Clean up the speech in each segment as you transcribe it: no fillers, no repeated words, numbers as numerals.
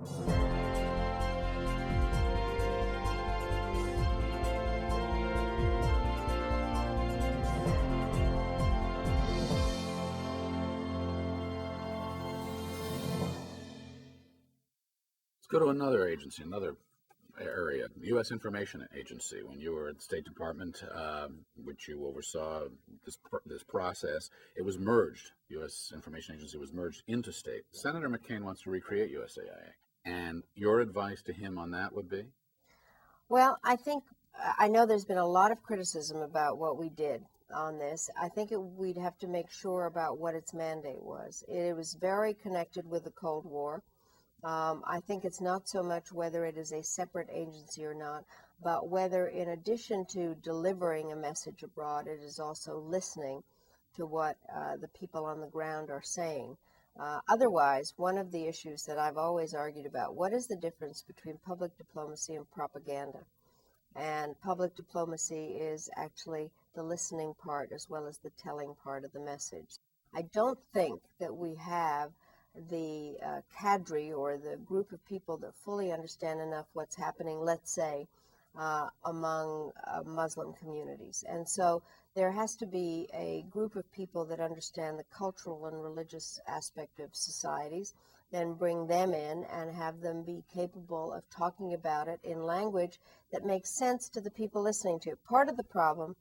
Let's go to another agency, another area, the U.S. Information Agency. When you were at the State Department, which you oversaw this process, it was merged. U.S. Information Agency was merged into state. Senator McCain wants to recreate USAIA, and your advice to him on that would be? Well, I know there's been a lot of criticism about what we did on this. I think we'd have to make sure about what its mandate was. It was very connected with the Cold War. I think it's not so much whether it is a separate agency or not, but whether in addition to delivering a message abroad, it is also listening to what the people on the ground are saying. Otherwise, one of the issues that I've always argued about, what is the difference between public diplomacy and propaganda? And public diplomacy is actually the listening part as well as the telling part of the message. I don't think that we have the cadre or the group of people that fully understand enough what's happening, let's say, among Muslim communities. And so there has to be a group of people that understand the cultural and religious aspect of societies, then bring them in and have them be capable of talking about it in language that makes sense to the people listening to it. Part of the problem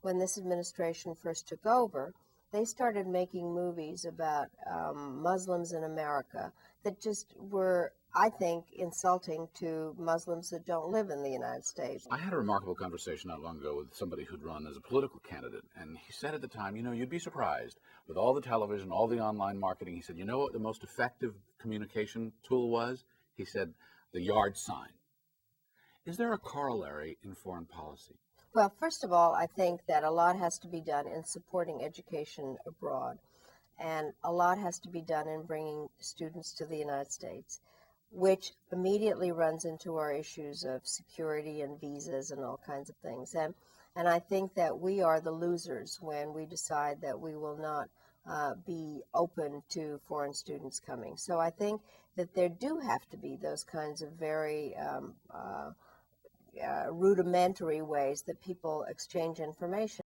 when this administration first took over, they started making movies about Muslims in America that just were, I think, insulting to Muslims that don't live in the United States. I had a remarkable conversation not long ago with somebody who'd run as a political candidate, and he said at the time, you'd be surprised with all the television, all the online marketing. He said, you know what the most effective communication tool was? He said, the yard sign. Is there a corollary in foreign policy? Well, first of all, I think that a lot has to be done in supporting education abroad, and a lot has to be done in bringing students to the United States, which immediately runs into our issues of security and visas and all kinds of things. And I think that we are the losers when we decide that we will not be open to foreign students coming. So I think that there do have to be those kinds of very rudimentary ways that people exchange information.